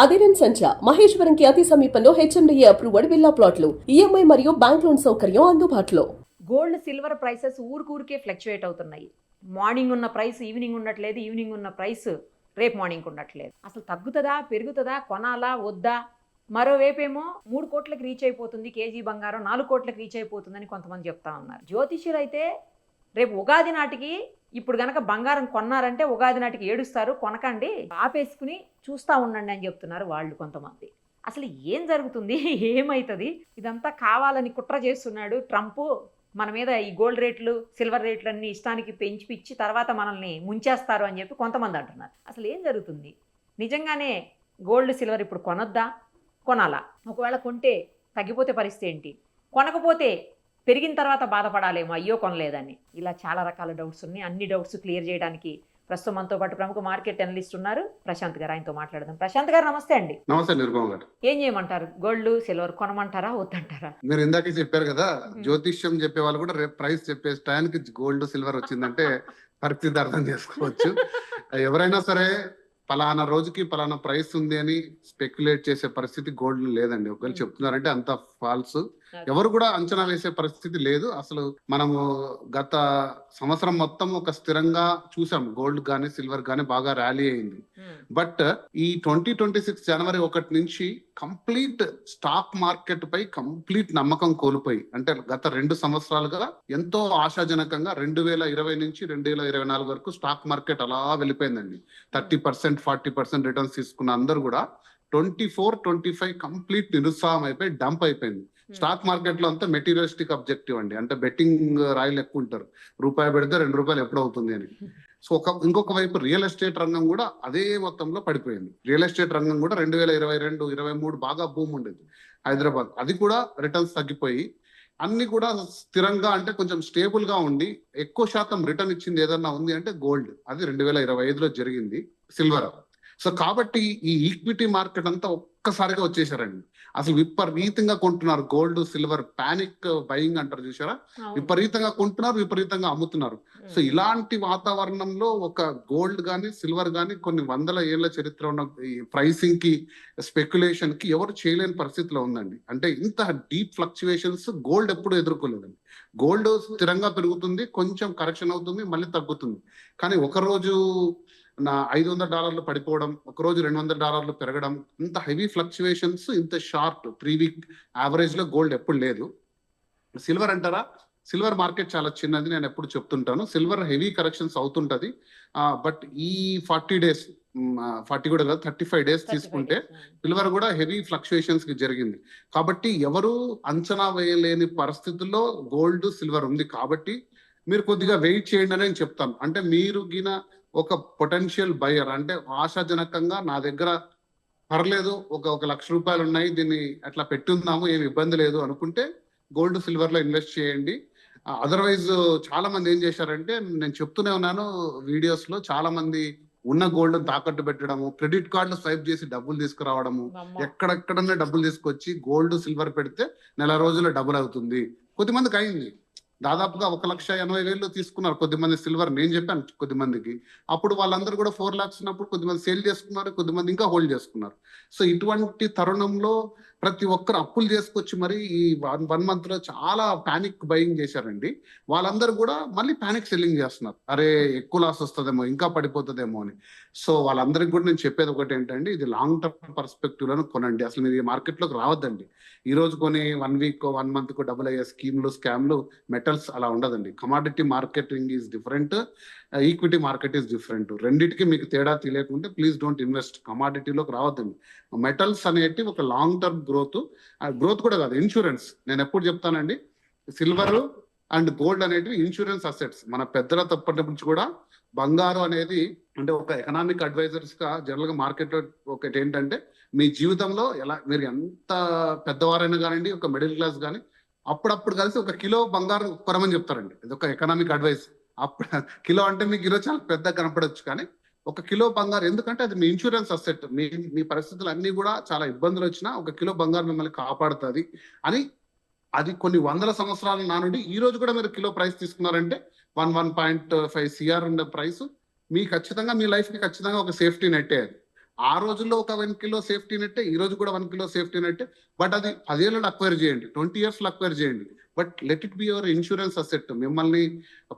అదిరన్ సంచ మహేశ్వరంకి అతి సమీపంలో HMDA approved villa ప్లాట్లు ఈఎంఐ మరియు బ్యాంక్ లోన్ సౌకర్యం అందుబాటులో. గోల్డ్ సిల్వర్ ప్రైసెస్ ఊరికే ఫ్లక్చుయేట్ అవుతున్నాయి. మార్నింగ్ ఉన్న ప్రైస్ ఈవినింగ్ ఉండట్లేదు, ఈవినింగ్ ఉన్న ప్రైస్ రేపు మార్నింగ్ ఉండట్లేదు. అసలు తగ్గుతుందా పెరుగుతుందా, కొనాలా వద్దా? మరోవైపేమో 3 కోట్లకి రీచ్ అయిపోతుంది కేజీ బంగారం, 4 కోట్లకి రీచ్ అయిపోతుందని కొంతమంది చెప్తా ఉన్నారు. జ్యోతిష్యులు అయితే రేపు ఉగాది నాటికి ఇప్పుడు గనక బంగారం కొన్నారంటే ఉగాది నాటికి ఏడుస్తారు, కొనకండి, ఆపేసుకుని చూస్తూ ఉండండి అని చెప్తున్నారు వాళ్ళు కొంతమంది. అసలు ఏం జరుగుతుంది, ఏమవుతుంది? ఇదంతా కావాలని కుట్ర చేస్తున్నాడు ట్రంప్. మన మీద ఈ గోల్డ్ రేట్లు సిల్వర్ రేట్లు అన్ని ఇష్టానికి పెంచి తర్వాత మనల్ని ముంచేస్తారు అని చెప్పి కొంతమంది అంటున్నారు. అసలు ఏం జరుగుతుంది? నిజంగానే గోల్డ్ సిల్వర్ ఇప్పుడు కొనొద్దా, కొనాలా? ఒకవేళ కొంటే తగ్గిపోతే పరిస్థితి ఏంటి? కొనకపోతే పెరిగిన తర్వాత బాధపడాలేమో, అయ్యో కొనలేదని. ఇలా చాలా రకాల డౌట్స్ ఉన్నాయి. అన్ని డౌట్స్ క్లియర్ చేయడానికి ప్రస్తుతం మనతో పాటు ప్రముఖ మార్కెట్ అనలిస్ట్ ఉన్నారు ప్రశాంత్ గారు. ఆయనతో మాట్లాడదాం. ప్రశాంత్ గారు నమస్తే అండి. నమస్తే నిరుపమ గారు. ఏం చేయమంటారు? గోల్డ్ సిల్వర్ కొనమంటారా వద్దంటారా? మీరు ఇందాకే చెప్పారు కదా, జ్యోతిష్యం చెప్పే వాళ్ళు కూడా రేపు ప్రైస్ చెప్పే టైంకి గోల్డ్ సిల్వర్ వచ్చిందంటే పరిస్థితి అర్థం చేసుకోవచ్చు. ఎవరైనా సరే పలానా రోజుకి పలానా ప్రైస్ ఉంది అని స్పెక్యులేట్ చేసే పరిస్థితి గోల్డ్ లేదండి. ఒకవేళ చెప్తున్నారంటే అంత ఫాల్స్. ఎవరు కూడా అంచనా వేసే పరిస్థితి లేదు. అసలు మనము గత సంవత్సరం మొత్తం ఒక స్థిరంగా చూసాం, గోల్డ్ గానీ సిల్వర్ గానీ బాగా ర్యాలీ అయింది. బట్ ఈ 2026 జనవరి 1 నుంచి కంప్లీట్ స్టాక్ మార్కెట్ పై కంప్లీట్ నమ్మకం కోల్పోయి, అంటే గత 2 సంవత్సరాలుగా ఎంతో ఆశాజనకంగా 2020 నుంచి 2024 వరకు స్టాక్ మార్కెట్ అలా వెళ్ళిపోయిందండి. 30% 40% రిటర్న్స్ తీసుకున్న అందరూ కూడా 24-25 కంప్లీట్ నిరుత్సాహం అయిపోయి డంప్ అయిపోయింది. స్టాక్ మార్కెట్ లో అంతా మెటీరియలిస్టిక్ అబ్జెక్టివ్ అండి. అంటే బెట్టింగ్ రాయలు ఎక్కువ ఉంటారు, రూపాయి పెడితే 2 రూపాయలు ఎప్పుడు అవుతుంది అని. సో ఇంకొక వైపు రియల్ ఎస్టేట్ రంగం కూడా అదే మొత్తంలో పడిపోయింది. రియల్ ఎస్టేట్ రంగం కూడా 2022-23 బాగా భూమి ఉండేది హైదరాబాద్, అది కూడా రిటర్న్స్ తగ్గిపోయి అన్ని కూడా స్థిరంగా, అంటే కొంచెం స్టేబుల్ గా ఉండి ఎక్కువ శాతం రిటర్న్ ఇచ్చింది ఏదన్నా ఉంది అంటే గోల్డ్. అది 2025లో జరిగింది. సిల్వర్. సో కాబట్టి ఈ ఈక్విటీ మార్కెట్ అంతా ఒక్కసారిగా వచ్చేసారండి. అసలు విపరీతంగా కొంటున్నారు గోల్డ్ సిల్వర్, పానిక్ బయింగ్ అంటారు చూసారా, విపరీతంగా కొంటున్నారు, విపరీతంగా అమ్ముతున్నారు. సో ఇలాంటి వాతావరణంలో ఒక గోల్డ్ గానీ సిల్వర్ గానీ కొన్ని వందల ఏళ్ల చరిత్ర ఉన్న ప్రైసింగ్ కి స్పెక్యులేషన్ కి ఎవరు చేయలేని పరిస్థితిలో ఉందండి. అంటే ఇంత డీప్ ఫ్లక్చువేషన్స్ గోల్డ్ ఎప్పుడు ఎదుర్కోలేదండి. గోల్డ్ స్థిరంగా పెరుగుతుంది, కొంచెం కరెక్షన్ అవుతుంది, మళ్ళీ తగ్గుతుంది. కానీ ఒకరోజు $500 పడిపోవడం, ఒకరోజు $200 పెరగడం, ఇంత హెవీ ఫ్లక్చువేషన్స్ ఇంత షార్ట్ 3 వీక్ యావరేజ్ లో గోల్డ్ ఎప్పుడు లేదు. సిల్వర్ అంటారా, సిల్వర్ మార్కెట్ చాలా చిన్నది, నేను ఎప్పుడు చెప్తుంటాను. సిల్వర్ హెవీ కరెక్షన్స్ అవుతుంటది. బట్ ఈ 40 డేస్ 40 కూడా కాదు 35 డేస్ తీసుకుంటే సిల్వర్ కూడా హెవీ ఫ్లక్చుయేషన్స్ కి జరిగింది. కాబట్టి ఎవరు అంచనా వేయలేని పరిస్థితుల్లో గోల్డ్ సిల్వర్ ఉంది. కాబట్టి మీరు కొద్దిగా వెయిట్ చేయండి అని నేను చెప్తాను. అంటే మీరు గిన ఒక పొటెన్షియల్ బయర్, అంటే ఆశాజనకంగా నా దగ్గర పర్లేదు, ఒక ₹1,00,000 ఉన్నాయి, దీన్ని అట్లా పెట్టుందాము, ఏమి ఇబ్బంది లేదు అనుకుంటే గోల్డ్ సిల్వర్ లో ఇన్వెస్ట్ చేయండి. అదర్వైజ్ చాలా మంది ఏం చేశారంటే, నేను చెప్తూనే ఉన్నాను వీడియోస్ లో, చాలా మంది ఉన్న గోల్డ్ తాకట్టు పెట్టడము, క్రెడిట్ కార్డులు స్వైప్ చేసి డబ్బులు తీసుకురావడము, ఎక్కడెక్కడన్నా డబ్బులు తీసుకొచ్చి గోల్డ్ సిల్వర్ పెడితే నెల రోజుల్లో డబుల్ అవుతుంది. కొద్దిమందికి అయింది. దాదాపుగా 1,80,000 తీసుకున్నారు కొద్దిమంది సిల్వర్. నేను చెప్పాను కొద్దిమందికి, అప్పుడు వాళ్ళందరూ కూడా 4 lakhs ఉన్నప్పుడు కొద్దిమంది సేల్ చేసుకున్నారు, కొద్దిమంది ఇంకా హోల్డ్ చేసుకున్నారు. సో ఇటువంటి తరుణంలో ప్రతి ఒక్కరు అప్పులు చేసుకొచ్చి మరి ఈ 1 month లో చాలా పానిక్ బయింగ్ చేశారండి. వాళ్ళందరూ కూడా మళ్ళీ పానిక్ సెల్లింగ్ చేస్తున్నారు, అరే ఎక్కువ లాస్ వస్తుందేమో, ఇంకా పడిపోతుందేమో అని. సో వాళ్ళందరికీ కూడా నేను చెప్పేది ఒకటి ఏంటంటే, ఇది లాంగ్ టర్మ్ పర్స్పెక్టివ్ లను కొనండి. అసలు మీరు ఈ మార్కెట్లోకి రావద్దండి. ఈ రోజు కొని 1 week 1 month డబుల్ అయ్యే స్కీమ్లు, స్కామ్లు, మెటల్స్ అలా ఉండదండి. Commodity marketing is different, equity market is different. రెండింటికి మీకు తేడా తెలియకుంటే ప్లీజ్ డోంట్ ఇన్వెస్ట్. కమాడిటీలోకి రావద్దండి. మెటల్స్ అనేటి ఒక లాంగ్ టర్మ్ గ్రోత్ కూడా కాదు, ఇన్సూరెన్స్. నేను ఎప్పుడు చెప్తానండి, సిల్వర్ అండ్ గోల్డ్ అనేటివి ఇన్సూరెన్స్ అసెట్స్. మన పెద్దల తప్పటి నుంచి కూడా బంగారు అనేది, అంటే ఒక ఎకనామిక్ అడ్వైజర్స్ గా జనరల్ గా మార్కెట్ లో ఒకటి ఏంటంటే, మీ జీవితంలో ఎలా మీరు ఎంత పెద్దవారైనా కానివ్వండి, ఒక మిడిల్ క్లాస్ కానీ అప్పుడప్పుడు కలిసి 1 కిలో బంగారు కొనమని చెప్తారండి. ఇది ఒక ఎకనామిక్ అడ్వైస్. అప్పుడు కిలో అంటే మీకు ఈరోజు చాలా పెద్ద కనపడవచ్చు, కానీ 1 కిలో బంగారు, ఎందుకంటే అది మీ ఇన్సూరెన్స్ అసెట్. మీ పరిస్థితులు అన్ని కూడా చాలా ఇబ్బందులు వచ్చినా 1 కిలో బంగారు మిమ్మల్ని కాపాడుతుంది అని. అది కొన్ని వందల సంవత్సరాల నానుండి ఈ రోజు కూడా మీరు కిలో ప్రైస్ తీసుకున్నారంటే 1.5 CR ఉండే ప్రైస్ మీ ఖచ్చితంగా మీ లైఫ్ కి ఖచ్చితంగా ఒక సేఫ్టీ నెట్. ఆ రోజుల్లో ఒక 1 కిలో సేఫ్టీ నెట్టే, ఈ రోజు కూడా 1 కిలో సేఫ్టీ నెట్టే. బట్ అది 10 ఏళ్ళలో అక్వైర్ చేయండి, 20 ఇయర్స్‌లో అక్వైర్ చేయండి. But let it be your insurance asset. మిమ్మల్ని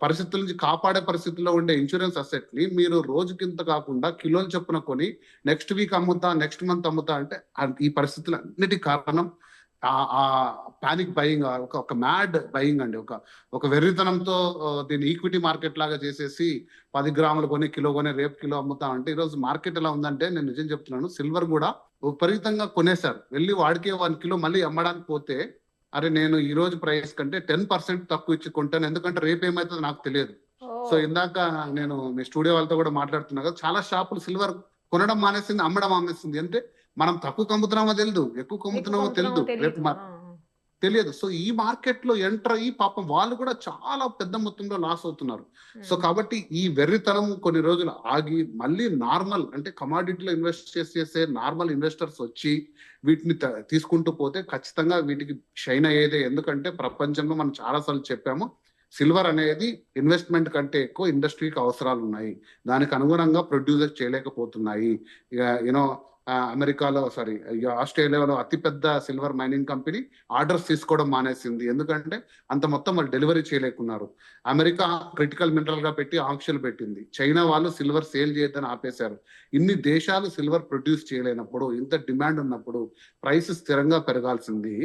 పరిస్థితుల నుంచి కాపాడే పరిస్థితుల్లో ఉండే ఇన్సూరెన్స్ అసెట్‌ని మీరు రోజుకింత కాకుండా కిలోల చొప్పున కొని నెక్స్ట్ వీక్ అమ్ముతా, నెక్స్ట్ మంత్ అమ్ముతా అంటే ఈ పరిస్థితులన్నిటికి కారణం పానిక్ బయింగ్, ఒక మ్యాడ్ బయింగ్ అండి. ఒక వెర్రితనంతో దీన్ని ఈక్విటీ మార్కెట్ లాగా చేసేసి 10 గ్రాములు కొని కిలో కొని రేపు కిలో అమ్ముతా అంటే ఈరోజు మార్కెట్ ఎలా ఉందంటే, నేను నిజం చెప్తున్నాను, సిల్వర్ కూడా విపరీతంగా కొనేశారు. వెళ్ళి వాడికే 1 కిలో మళ్ళీ అమ్మడానికి పోతే, అరే నేను ఈ రోజు ప్రైస్ కంటే 10% తక్కువ ఇచ్చి కొంటాను, ఎందుకంటే రేపు ఏమవుతుందో నాకు తెలియదు. సో ఇందాక నేను మీ స్టూడియో వాళ్ళతో కూడా మాట్లాడుతున్నా కదా, చాలా షాపులు సిల్వర్ కొనడం మానేసింది, అమ్మడం మానేసింది. అంటే మనం తక్కువ కమ్ముతున్నామో తెలియదు, ఎక్కువ కమ్ముతున్నామో తెలియదు, రేపు తెలియదు. సో ఈ మార్కెట్ లో ఎంటర్ అయ్యి పాపం వాళ్ళు కూడా చాలా పెద్ద మొత్తంలో లాస్ అవుతున్నారు. సో కాబట్టి ఈ వెర్రితనం కొన్ని రోజులు ఆగి మళ్ళీ నార్మల్, అంటే కమాడిటీలో ఇన్వెస్ట్ చేసే నార్మల్ ఇన్వెస్టర్స్ వచ్చి వీటిని తీసుకుంటూ పోతే ఖచ్చితంగా వీటికి షైన్ అయ్యేదే. ఎందుకంటే ప్రపంచంలో మనం చాలాసార్లు చెప్పాము, సిల్వర్ అనేది ఇన్వెస్ట్మెంట్ కంటే ఎక్కువ ఇండస్ట్రీకి అవసరాలు ఉన్నాయి, దానికి అనుగుణంగా ప్రొడ్యూసర్ చేయలేకపోతున్నాయి. యూనో అమెరికాలో ఆస్ట్రేలియాలో అతిపెద్ద సిల్వర్ మైనింగ్ కంపెనీ ఆర్డర్స్ తీసుకోవడం మానేసింది, ఎందుకంటే అంత మొత్తం వాళ్ళు డెలివరీ చేయలేకున్నారు. అమెరికా క్రిటికల్ మినరల్ గా పెట్టి ఆంక్షలు పెట్టింది, చైనా వాళ్ళు సిల్వర్ సేల్ చేయొద్దని ఆపేశారు. ఇన్ని దేశాలు సిల్వర్ ప్రొడ్యూస్ చేయలేనప్పుడు, ఇంత డిమాండ్ ఉన్నప్పుడు ప్రైస్ స్థిరంగా పెరగాల్సింది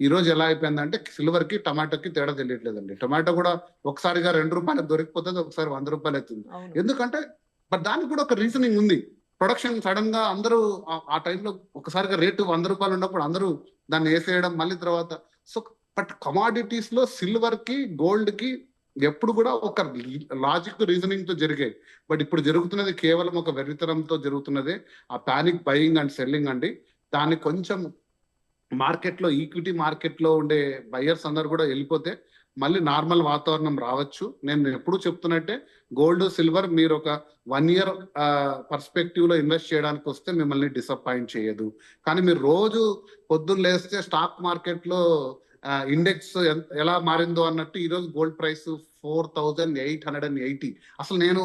ఈ రోజు ఎలా అయిపోయిందంటే, సిల్వర్ కి టమాటోకి తేడా తెలియట్లేదండి. టమాటో కూడా ఒకసారిగా 2 రూపాయలకు దొరికిపోతుంది, ఒకసారి 100 రూపాయలు అవుతుంది. ఎందుకంటే బట్ దానికి కూడా ఒక రీజనింగ్ ఉంది. ప్రొడక్షన్ సడన్ గా అందరూ ఆ టైంలో ఒకసారిగా రేటు 100 రూపాయలు ఉన్నప్పుడు అందరూ దాన్ని వేసేయడం మళ్ళీ తర్వాత. సో బట్ కమాడిటీస్ లో సిల్వర్ కి గోల్డ్ కి ఎప్పుడు కూడా ఒక లాజిక్ రీజనింగ్ తో జరిగాయి. బట్ ఇప్పుడు జరుగుతున్నది కేవలం ఒక వెర్రితనంతో జరుగుతున్నదే, ఆ పానిక్ బయింగ్ అండ్ సెల్లింగ్ అండి. దాన్ని కొంచెం మార్కెట్ లో, ఈక్విటీ మార్కెట్ లో ఉండే బయర్స్ అందరు కూడా వెళ్ళిపోతే మళ్ళీ నార్మల్ వాతావరణం రావచ్చు. నేను ఎప్పుడు చెప్తున్నట్టే, గోల్డ్ సిల్వర్ మీరు ఒక 1 ఇయర్ పర్స్పెక్టివ్ లో ఇన్వెస్ట్ చేయడానికి వస్తే మిమ్మల్ని డిసప్పాయింట్ చేయదు. కానీ మీరు రోజు పొద్దున్న లేస్తే స్టాక్ మార్కెట్ లో ఇండెక్స్ ఎలా మారిందో అన్నట్టు ఈరోజు గోల్డ్ ప్రైస్ 4880. అసలు నేను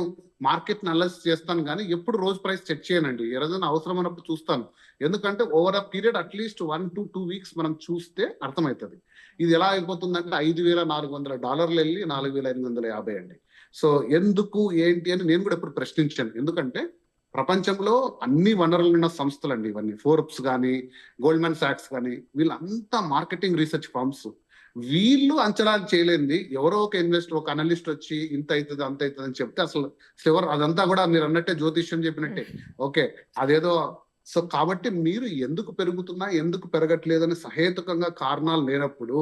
మార్కెట్ అనాలిసిస్ చేస్తాను కానీ ఎప్పుడు రోజు ప్రైస్ చెక్ చేయనండి, ఏదైనా అవసరం అన్నప్పుడు చూస్తాను. ఎందుకంటే over a period at least 1 to 2 weeks మనం చూస్తే అర్థమవుతుంది. ఇది ఎలా అయిపోతుందంటే $5,400 వెళ్ళి $4,550 అండి. సో ఎందుకు ఏంటి అని నేను కూడా ఎప్పుడు ప్రశ్నించాను. ఎందుకంటే ప్రపంచంలో అన్ని వనరులు ఉన్న సంస్థలు అండి ఇవన్నీ, ఫోర్బ్స్ కానీ, గోల్డ్మెన్ సాక్స్ కానీ, వీళ్ళంతా మార్కెటింగ్ రీసెర్చ్ ఫర్మ్స్. వీళ్ళు అంచనాలు చేయలేంది ఎవరో ఒక ఇన్వెస్టర్, ఒక అనలిస్ట్ వచ్చి ఇంత అవుతుంది అంత అవుతుంది అని చెప్తే అసలు అదంతా కూడా మీరు అన్నట్టే జ్యోతిష్యం చెప్పినట్టే. ఓకే అదేదో. సో కాబట్టి మీరు ఎందుకు పెరుగుతున్నా ఎందుకు పెరగట్లేదని సహేతుకంగా కారణాలు లేనప్పుడు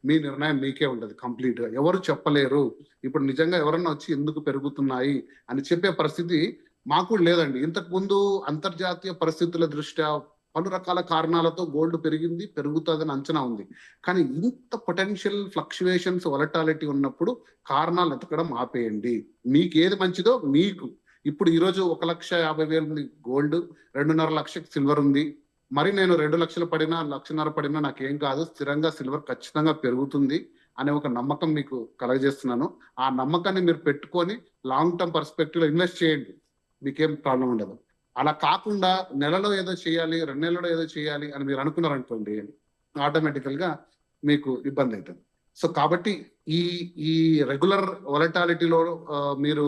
మీ నిర్ణయం మీకే ఉండదు కంప్లీట్ గా, ఎవరు చెప్పలేరు. ఇప్పుడు నిజంగా ఎవరన్నా వచ్చి ఎందుకు పెరుగుతున్నాయి అని చెప్పే పరిస్థితి మాకు లేదండి. ఇంతకు ముందు అంతర్జాతీయ పరిస్థితుల దృష్ట్యా పలు రకాల కారణాలతో గోల్డ్ పెరిగింది, పెరుగుతుందని అంచనా ఉంది. కానీ ఇంత పొటెన్షియల్ ఫ్లక్చువేషన్స్, వొలటాలిటీ ఉన్నప్పుడు కారణాలు ఎతకడం ఆపేయండి. మీకు ఏది మంచిదో మీకు. ఇప్పుడు ఈరోజు 1,50,000 ఉంది గోల్డ్, 2.5 లక్షకి సిల్వర్ ఉంది. మరి నేను 2 లక్షలు పడినా 1,50,000 పడినా నాకేం కాదు, స్థిరంగా సిల్వర్ ఖచ్చితంగా పెరుగుతుంది అనే ఒక నమ్మకం మీకు కలగజేస్తున్నాను. ఆ నమ్మకాన్ని మీరు పెట్టుకొని లాంగ్ టర్మ్ పర్స్పెక్టివ్ లో ఇన్వెస్ట్ చేయండి, మీకేం ప్రాబ్లం ఉండదు. అలా కాకుండా నెలలో ఏదో చేయాలి, 2 నెలల్లో ఏదో చేయాలి అని మీరు అనుకున్నారనుకోండి, ఆటోమేటికల్ గా మీకు ఇబ్బంది అవుతుంది. సో కాబట్టి ఈ రెగ్యులర్ వొలటాలిటీలో మీరు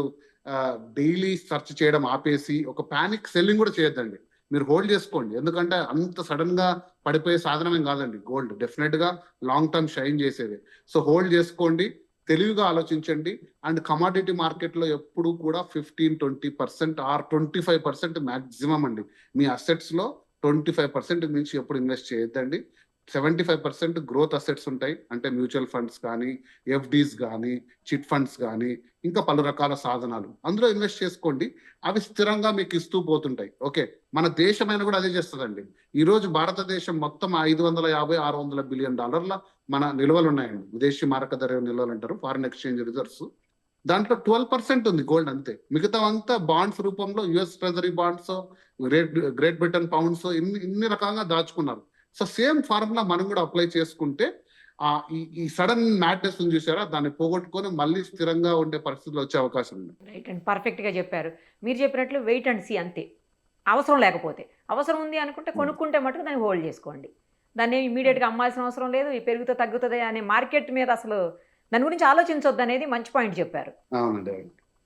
డైలీ సెర్చ్ చేయడం ఆపేసి ఒక పానిక్ సెల్లింగ్ కూడా చేయొద్దండి. మీరు హోల్డ్ చేసుకోండి, ఎందుకంటే అంత సడన్ గా పడిపోయే సాధనమేం కాదండి గోల్డ్, డెఫినెట్ గా లాంగ్ టర్మ్ షైన్ చేసేది. సో హోల్డ్ చేసుకోండి, తెలివిగా ఆలోచించండి. అండ్ కమాడిటీ మార్కెట్ లో ఎప్పుడు కూడా 15-20% ఆర్ 25% మాక్సిమం అండి. మీ అసెట్స్ లో 25% మించి ఎప్పుడు ఇన్వెస్ట్ చేయొద్దండి. 75% గ్రోత్ అసెట్స్ ఉంటాయి, అంటే మ్యూచువల్ ఫండ్స్ కానీ, ఎఫ్డీస్ కానీ, చిట్ ఫండ్స్ కానీ, ఇంకా పలు రకాల సాధనాలు, అందులో ఇన్వెస్ట్ చేసుకోండి. అవి స్థిరంగా మీకు ఇస్తూ పోతుంటాయి. ఓకే, మన దేశమైన కూడా అదే చేస్తుందండి. ఈ రోజు భారతదేశం మొత్తం $550-600 బిలియన్ మన నిల్వలు ఉన్నాయండి, విదేశీ మారక ధర నిల్వలు అంటారు, ఫారిన్ ఎక్స్చేంజ్ రిజర్వ్స్. దాంట్లో 12% ఉంది గోల్డ్ అంతే. మిగతా అంతా బాండ్స్ రూపంలో US treasury bonds, great Britain pounds, ఇన్ని రకాలుగా దాచుకున్నారు. సో సేమ్ ఫార్ములా మనం కూడా అప్లై చేసుకుంటే ఈ సడన్ మ్యాడ్నెస్ చూసారా, దాన్ని పోగొట్టుకొని మళ్ళీ స్థిరంగా ఉండే పరిస్థితులు వచ్చే అవకాశం ఉంది. రైట్ అండ్ పర్ఫెక్ట్ గా చెప్పారు. మీరు చెప్పినట్లు వెయిట్ అండ్ సీ అంతే. అవసరం లేకపోతే. అవసరం ఉంది అనుకుంటే కొనుక్కుంటే మటుకు దాన్ని హోల్డ్ చేసుకోండి. దాన్ని ఇమీడియట్గా అమ్మాల్సిన అవసరం లేదు. ఈ పెరుగుతో తగ్గుతుంది అనే మార్కెట్ మీద అసలు దాని గురించి ఆలోచించొద్దు అనేది మంచి పాయింట్ చెప్పారు. అవునండి.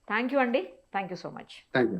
థ్యాంక్ యూ అండి. Thank you so much. Thank you.